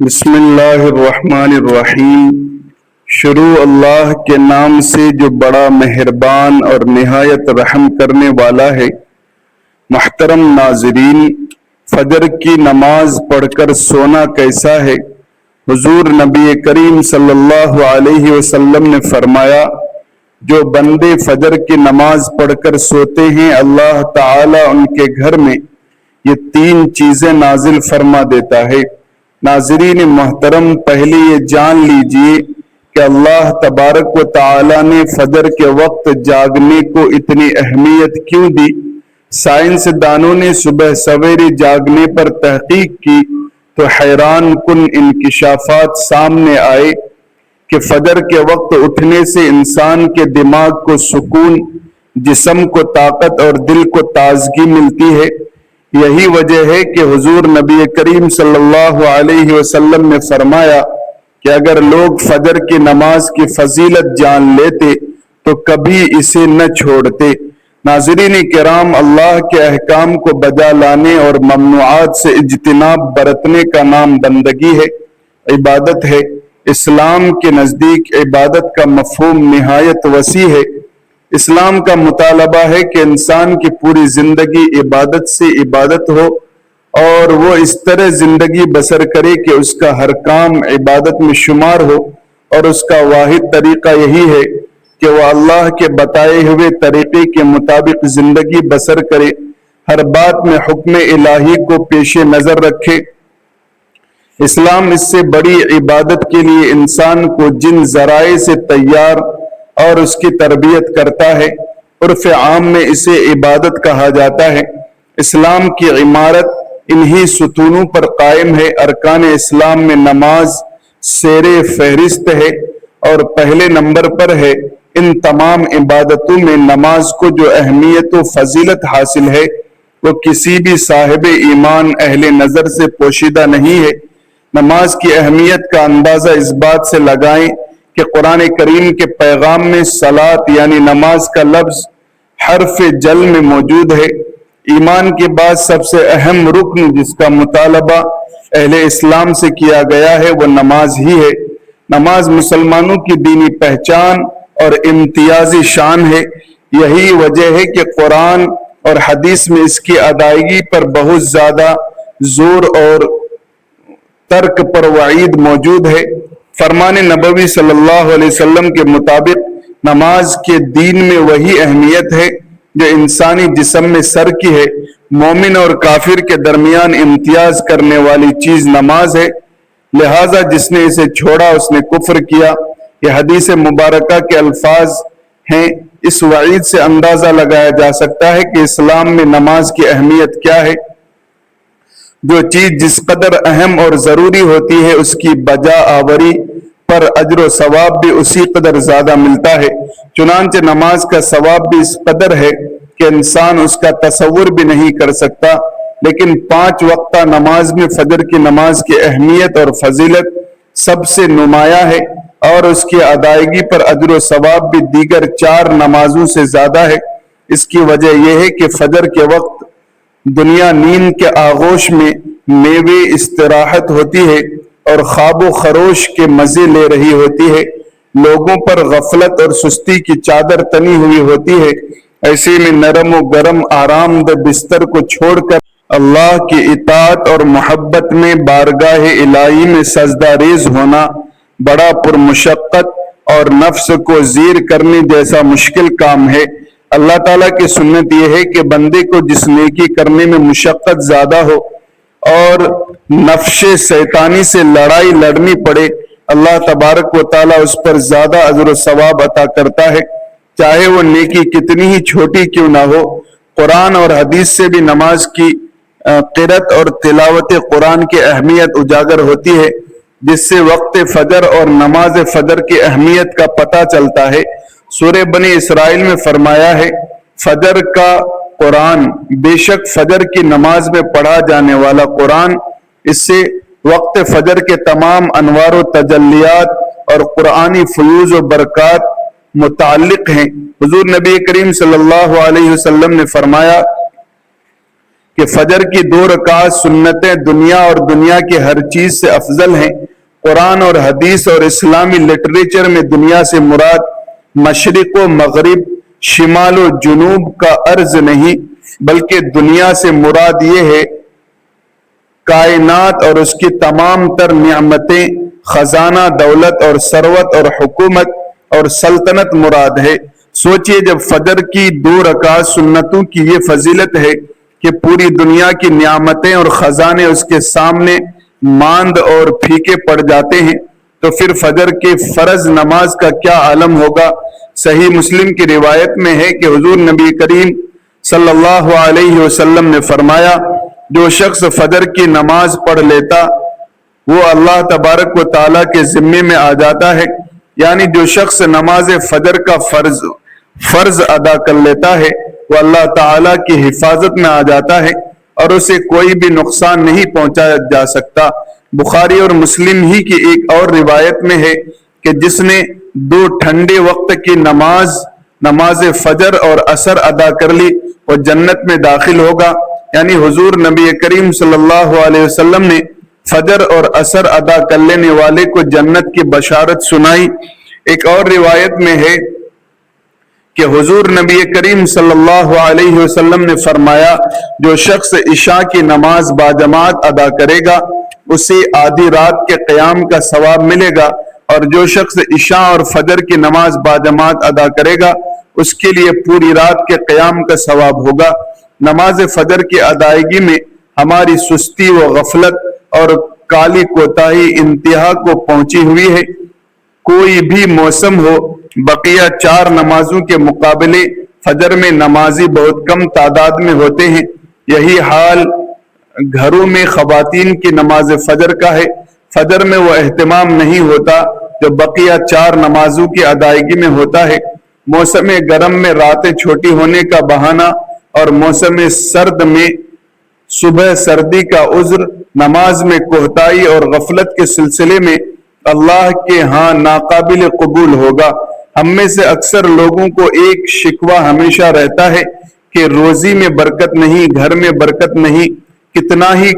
بسم اللہ الرحمن الرحیم۔ شروع اللہ کے نام سے جو بڑا مہربان اور نہایت رحم کرنے والا ہے۔ محترم ناظرین، فجر کی نماز پڑھ کر سونا کیسا ہے؟ حضور نبی کریم صلی اللہ علیہ وسلم نے فرمایا، جو بندے فجر کی نماز پڑھ کر سوتے ہیں اللہ تعالی ان کے گھر میں یہ 3 چیزیں نازل فرما دیتا ہے۔ ناظرین محترم، پہلے یہ جان لیجئے کہ اللہ تبارک و تعالی نے فجر کے وقت جاگنے کو اتنی اہمیت کیوں دی۔ سائنس دانوں نے صبح سویرے جاگنے پر تحقیق کی تو حیران کن انکشافات سامنے آئے کہ فجر کے وقت اٹھنے سے انسان کے دماغ کو سکون، جسم کو طاقت اور دل کو تازگی ملتی ہے۔ یہی وجہ ہے کہ حضور نبی کریم صلی اللہ علیہ وسلم نے فرمایا کہ اگر لوگ فجر کی نماز کی فضیلت جان لیتے تو کبھی اسے نہ چھوڑتے۔ ناظرین کرام، اللہ کے احکام کو بجا لانے اور ممنوعات سے اجتناب برتنے کا نام بندگی ہے، عبادت ہے۔ اسلام کے نزدیک عبادت کا مفہوم نہایت وسیع ہے۔ اسلام کا مطالبہ ہے کہ انسان کی پوری زندگی عبادت سے عبادت ہو اور وہ اس طرح زندگی بسر کرے کہ اس کا ہر کام عبادت میں شمار ہو، اور اس کا واحد طریقہ یہی ہے کہ وہ اللہ کے بتائے ہوئے طریقے کے مطابق زندگی بسر کرے، ہر بات میں حکم الہی کو پیش نظر رکھے۔ اسلام اس سے بڑی عبادت کے لیے انسان کو جن ذرائع سے تیار اور اس کی تربیت کرتا ہے، عرف عام میں اسے عبادت کہا جاتا ہے۔ اسلام کی عمارت انہی ستونوں پر قائم ہے۔ ارکان اسلام میں نماز سیر فہرست ہے اور پہلے نمبر پر ہے۔ ان تمام عبادتوں میں نماز کو جو اہمیت و فضیلت حاصل ہے وہ کسی بھی صاحب ایمان اہل نظر سے پوشیدہ نہیں ہے۔ نماز کی اہمیت کا اندازہ اس بات سے لگائیں کہ قرآن کریم کے پیغام میں صلاۃ یعنی نماز کا لفظ حرف جل میں موجود ہے۔ ایمان کے بعد سب سے اہم رکن جس کا مطالبہ اہل اسلام سے کیا گیا ہے وہ نماز ہی ہے۔ نماز مسلمانوں کی دینی پہچان اور امتیازی شان ہے۔ یہی وجہ ہے کہ قرآن اور حدیث میں اس کی ادائیگی پر بہت زیادہ زور اور ترک پر وعید موجود ہے۔ فرمان نبوی صلی اللہ علیہ وسلم کے مطابق نماز کے دین میں وہی اہمیت ہے جو انسانی جسم میں سر کی ہے۔ مومن اور کافر کے درمیان امتیاز کرنے والی چیز نماز ہے، لہذا جس نے اسے چھوڑا اس نے کفر کیا۔ یہ حدیث مبارکہ کے الفاظ ہیں۔ اس وعید سے اندازہ لگایا جا سکتا ہے کہ اسلام میں نماز کی اہمیت کیا ہے۔ جو چیز جس قدر اہم اور ضروری ہوتی ہے اس کی بجا آوری پر اجر و ثواب بھی اسی قدر زیادہ ملتا ہے۔ چنانچہ نماز کا ثواب بھی اس قدر ہے کہ انسان اس کا تصور بھی نہیں کر سکتا۔ لیکن 5 وقتہ نماز میں فجر کی نماز کی اہمیت اور فضیلت سب سے نمایاں ہے اور اس کی ادائیگی پر اجر و ثواب بھی دیگر 4 نمازوں سے زیادہ ہے۔ اس کی وجہ یہ ہے کہ فجر کے وقت دنیا نیند کے آغوش میں میوے استراحت ہوتی ہے اور خواب و خروش کے مزے لے رہی ہوتی ہے۔ لوگوں پر غفلت اور سستی کی چادر تنی ہوئی ہوتی ہے۔ ایسے میں نرم و گرم آرام دہ بستر کو چھوڑ کر اللہ کی اطاعت اور محبت میں بارگاہ الہی میں سجدہ ریز ہونا بڑا پرمشقت اور نفس کو زیر کرنے جیسا مشکل کام ہے۔ اللہ تعالیٰ کی سنت یہ ہے کہ بندے کو جس نیکی کرنے میں مشقت زیادہ ہو اور نفس شیطانی سے لڑائی لڑنی پڑے، اللہ تبارک و تعالیٰ اس پر زیادہ اجر و ثواب عطا کرتا ہے، چاہے وہ نیکی کتنی ہی چھوٹی کیوں نہ ہو۔ قرآن اور حدیث سے بھی نماز کی قرأت اور تلاوت قرآن کی اہمیت اجاگر ہوتی ہے، جس سے وقت فجر اور نماز فجر کی اہمیت کا پتہ چلتا ہے۔ سورہ بنی اسرائیل میں فرمایا ہے، فجر کا قرآن، بے شک فجر کی نماز میں پڑھا جانے والا قرآن، اس سے وقت فجر کے تمام انوار و تجلیات اور قرآنی فیوز و برکات متعلق ہیں۔ حضور نبی کریم صلی اللہ علیہ وسلم نے فرمایا کہ فجر کی 2 رکعت سنتیں دنیا اور دنیا کی ہر چیز سے افضل ہیں۔ قرآن اور حدیث اور اسلامی لٹریچر میں دنیا سے مراد مشرق و مغرب، شمال و جنوب کا عرض نہیں، بلکہ دنیا سے مراد یہ ہے کائنات اور اس کی تمام تر نعمتیں، خزانہ دولت اور ثروت اور حکومت اور سلطنت مراد ہے۔ سوچئے جب فجر کی 2 رکعت سنتوں کی یہ فضیلت ہے کہ پوری دنیا کی نعمتیں اور خزانے اس کے سامنے ماند اور پھیکے پڑ جاتے ہیں، تو پھر فجر کے فرض نماز کا کیا عالم ہوگا۔ صحیح مسلم کی روایت میں ہے کہ حضور نبی کریم صلی اللہ علیہ وسلم نے فرمایا، جو شخص فجر کی نماز پڑھ لیتا وہ اللہ تبارک و تعالیٰ کے ذمے میں آ جاتا ہے، یعنی جو شخص نماز فجر کا فرض ادا کر لیتا ہے وہ اللہ تعالیٰ کی حفاظت میں آ جاتا ہے اور اسے کوئی بھی نقصان نہیں پہنچایا جا سکتا۔ بخاری اور مسلم ہی کی ایک اور روایت میں ہے کہ جس نے 2 ٹھنڈے وقت کی نماز فجر اور عصر ادا کر لی وہ جنت میں داخل ہوگا، یعنی حضور نبی کریم صلی اللہ علیہ وسلم نے فجر اور عصر ادا کر لینے والے کو جنت کی بشارت سنائی۔ ایک اور روایت میں ہے کہ حضور نبی کریم صلی اللہ علیہ وسلم نے فرمایا، جو شخص عشاء کی نماز باجماعت ادا کرے گا اسے آدھی رات کے قیام کا ثواب ملے گا، اور جو شخص عشاء اور فجر کی نماز باجماعت ادا کرے گا اس کے لیے پوری رات کے قیام کا ثواب ہوگا۔ نماز فجر کی ادائیگی میں ہماری سستی و غفلت اور کالی کوتاہی انتہا کو پہنچی ہوئی ہے۔ کوئی بھی موسم ہو، بقیہ 4 نمازوں کے مقابلے فجر میں نمازی بہت کم تعداد میں ہوتے ہیں۔ یہی حال گھروں میں خواتین کی نماز فجر کا ہے۔ فجر میں وہ اہتمام نہیں ہوتا جو بقیہ 4 نمازوں کی ادائیگی میں ہوتا ہے۔ موسم گرم میں راتیں چھوٹی ہونے کا بہانہ اور موسم سرد میں صبح سردی کا عذر نماز میں کوتاہی اور غفلت کے سلسلے میں اللہ کے ہاں ناقابل قبول ہوگا۔ ہم میں سے اکثر لوگوں کو ایک شکوہ ہمیشہ رہتا ہے کہ روزی میں برکت نہیں، گھر میں برکت نہیں، کتنا ہی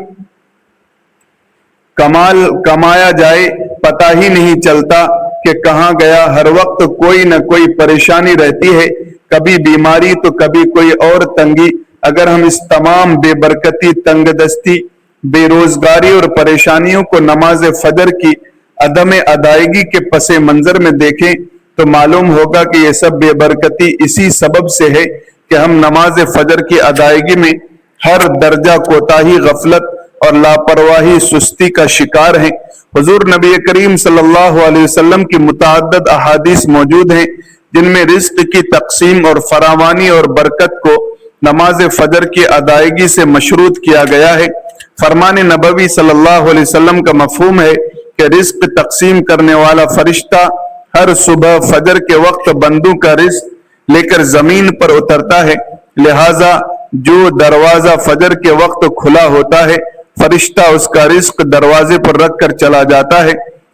کمایا جائے پتہ ہی نہیں چلتا کہ کہاں گیا۔ ہر وقت کوئی نہ کوئی پریشانی رہتی ہے، کبھی بیماری تو کبھی کوئی اور تنگی۔ اگر ہم اس تمام بے برکتی، تنگ دستی، بے روزگاری اور پریشانیوں کو نماز فجر کی عدم ادائیگی کے پس منظر میں دیکھیں تو معلوم ہوگا کہ یہ سب بے برکتی اسی سبب سے ہے کہ ہم نماز فجر کی ادائیگی میں ہر درجہ کوتاہی، غفلت اور لاپرواہی، سستی کا شکار ہیں۔ حضور نبی کریم صلی اللہ علیہ وسلم کی متعدد احادیث موجود ہیں جن میں رزق کی تقسیم اور فراوانی اور برکت کو نماز فجر کی ادائیگی سے مشروط کیا گیا ہے۔ فرمان نبوی صلی اللہ علیہ وسلم کا مفہوم ہے کہ رزق تقسیم کرنے والا فرشتہ ہر صبح فجر کے وقت بندوں کا رزق لے کر زمین پر اترتا ہے، لہذا جو دروازہ فجر کے وقت کھلا ہوتا ہے فرشتہ اس کا رزق دروازے پر رکھ کر چلا جاتا ہے،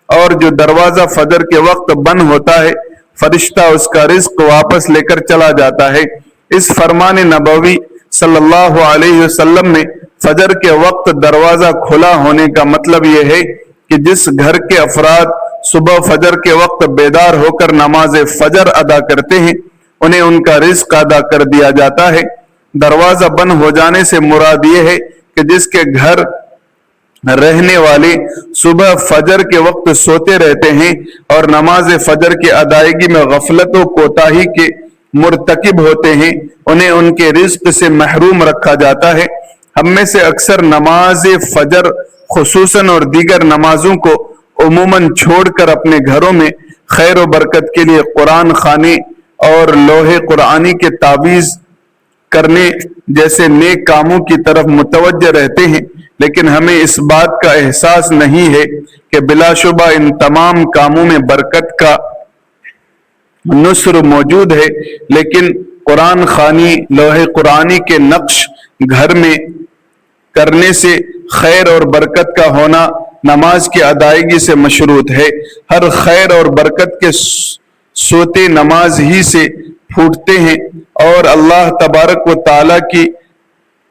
اور جو دروازہ فجر کے وقت بند ہوتا ہے فرشتہ اس کا رزق واپس لے کر چلا جاتا ہے۔ اس فرمان نبوی صلی اللہ علیہ وسلم میں فجر کے وقت دروازہ کھلا ہونے کا مطلب یہ ہے کہ جس گھر کے افراد صبح فجر کے وقت بیدار ہو کر نماز فجر ادا کرتے ہیں انہیں ان کا رزق ادا کر دیا جاتا ہے۔ دروازہ بند ہو جانے سے مراد یہ ہے کہ جس کے گھر رہنے والے صبح فجر کے وقت سوتے رہتے ہیں اور نماز فجر کی ادائیگی میں غفلت و کوتاہی کے مرتکب ہوتے ہیں انہیں ان کے رزق سے محروم رکھا جاتا ہے۔ ہم میں سے اکثر نماز فجر خصوصاً اور دیگر نمازوں کو عموماً چھوڑ کر اپنے گھروں میں خیر و برکت کے لیے قرآن خوانی اور لوح قرآنی کے تعویذ کرنے جیسے نیک کاموں کی طرف متوجہ رہتے ہیں، لیکن ہمیں اس بات کا احساس نہیں ہے کہ بلا شبہ ان تمام کاموں میں برکت کا نصر موجود ہے، لیکن قرآن خوانی، لوح قرآنی کے نقش گھر میں کرنے سے خیر اور برکت کا ہونا نماز کی ادائیگی سے مشروط ہے۔ ہر خیر اور برکت کے سوتے نماز ہی سے پھوٹتے ہیں، اور اللہ تبارک و تعالیٰ کی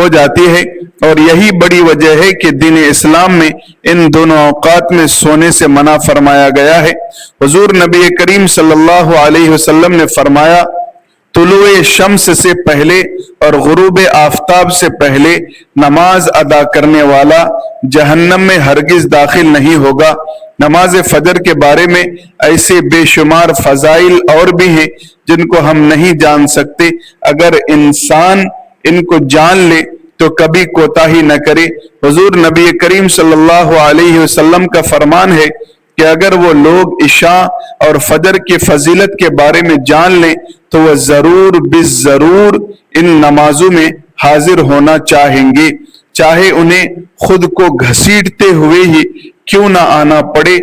ہو جاتی ہے، اور یہی بڑی وجہ ہے کہ دین اسلام میں ان دونوں اوقات میں سونے سے منع فرمایا گیا ہے۔ حضور نبی کریم صلی اللہ علیہ وسلم نے فرمایا، طلوع شمس سے پہلے اور غروب آفتاب سے پہلے نماز ادا کرنے والا جہنم میں ہرگز داخل نہیں ہوگا۔ نماز فجر کے بارے میں ایسے بے شمار فضائل اور بھی ہیں جن کو ہم نہیں جان سکتے۔ اگر انسان ان کو جان لے تو کبھی کوتاہی نہ کرے۔ حضور نبی کریم صلی اللہ علیہ وسلم کا فرمان ہے کہ اگر وہ لوگ عشاء اور فجر کی فضیلت کے بارے میں جان لیں تو وہ ضرور بالضرور ان نمازوں میں حاضر ہونا چاہیں گے، چاہے انہیں خود کو گھسیٹتے ہوئے ہی کیوں نہ آنا پڑے۔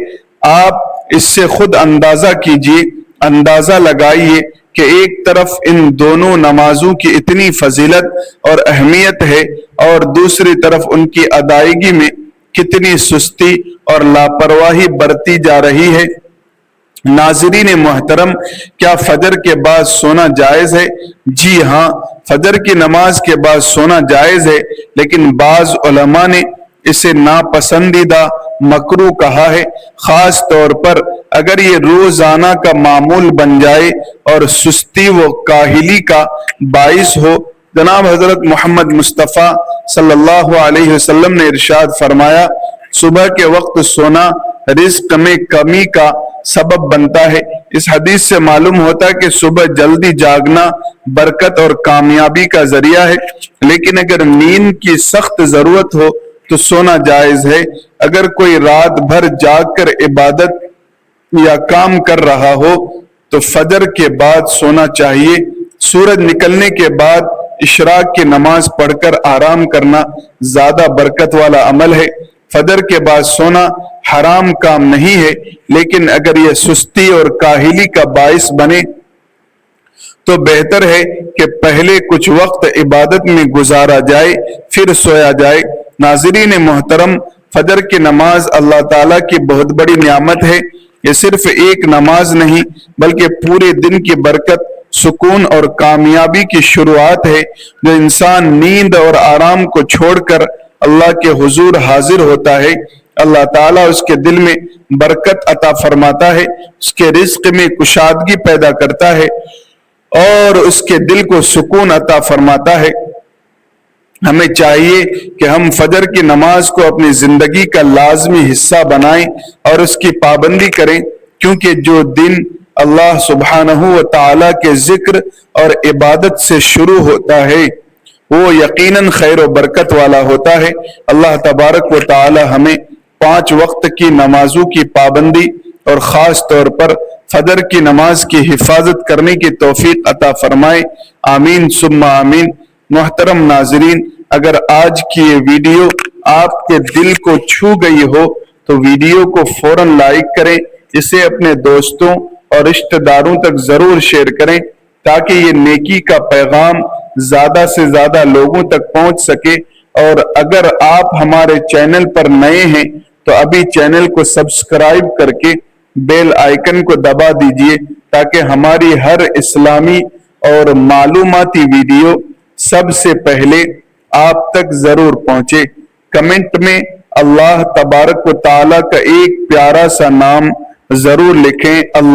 آپ اس سے خود اندازہ کیجئے، اندازہ لگائیے کہ ایک طرف ان دونوں نمازوں کی اتنی فضیلت اور اہمیت ہے اور دوسری طرف ان کی ادائیگی میں کتنی سستی اور لاپرواہی برتی جا رہی ہے۔ ناظرین محترم، کیا فجر کے بعد سونا جائز ہے؟ جی ہاں، فجر کی نماز کے بعد سونا جائز ہے، لیکن بعض علماء نے اسے ناپسندیدہ مکروہ کہا ہے، خاص طور پر اگر یہ روزانہ کا معمول بن جائے اور سستی و کاہلی کا باعث ہو۔ جناب حضرت محمد مصطفیٰ صلی اللہ علیہ وسلم نے ارشاد فرمایا، صبح کے وقت سونا رزق میں کمی کا سبب بنتا ہے۔ اس حدیث سے معلوم ہوتا ہے کہ صبح جلدی جاگنا برکت اور کامیابی کا ذریعہ ہے، لیکن اگر نیند کی سخت ضرورت ہو تو سونا جائز ہے۔ اگر کوئی رات بھر جاگ کر عبادت یا کام کر رہا ہو تو فجر کے بعد سونا چاہیے۔ سورج نکلنے کے بعد اشراق کی نماز پڑھ کر آرام کرنا زیادہ برکت والا عمل ہے۔ فجر کے بعد سونا حرام کام نہیں ہے، لیکن اگر یہ سستی اور کاہلی کا باعث بنے تو بہتر ہے کہ پہلے کچھ وقت عبادت میں گزارا جائے پھر سویا جائے۔ ناظرین محترم، فجر کی نماز اللہ تعالیٰ کی بہت بڑی نعمت ہے۔ یہ صرف ایک نماز نہیں بلکہ پورے دن کی برکت، سکون اور کامیابی کی شروعات ہے۔ جو انسان نیند اور آرام کو چھوڑ کر اللہ کے حضور حاضر ہوتا ہے، اللہ تعالیٰ اس کے دل میں برکت عطا فرماتا ہے، اس کے رزق میں کشادگی پیدا کرتا ہے اور اس کے دل کو سکون عطا فرماتا ہے۔ ہمیں چاہیے کہ ہم فجر کی نماز کو اپنی زندگی کا لازمی حصہ بنائیں اور اس کی پابندی کریں، کیونکہ جو دن اللہ سبحانہ و تعالیٰ کے ذکر اور عبادت سے شروع ہوتا ہے وہ یقیناً خیر و برکت والا ہوتا ہے۔ اللہ تبارک و تعالی ہمیں 5 وقت کی نمازوں کی پابندی اور خاص طور پر فجر کی نماز کی حفاظت کرنے کی توفیق عطا فرمائے، آمین ثم آمین۔ محترم ناظرین، اگر آج کی یہ ویڈیو آپ کے دل کو چھو گئی ہو تو ویڈیو کو فوراً لائک کریں، اسے اپنے دوستوں اور رشتہ داروں تک ضرور شیئر کریں تاکہ یہ نیکی کا پیغام زیادہ سے زیادہ لوگوں تک پہنچ سکے۔ اور اگر آپ ہمارے چینل پر نئے ہیں تو ابھی چینل کو سبسکرائب کر کے بیل آئیکن کو دبا دیجئے تاکہ ہماری ہر اسلامی اور معلوماتی ویڈیو سب سے پہلے آپ تک ضرور پہنچے۔ کمنٹ میں اللہ تبارک و تعالیٰ کا ایک پیارا سا نام ضرور لکھیں۔ اللہ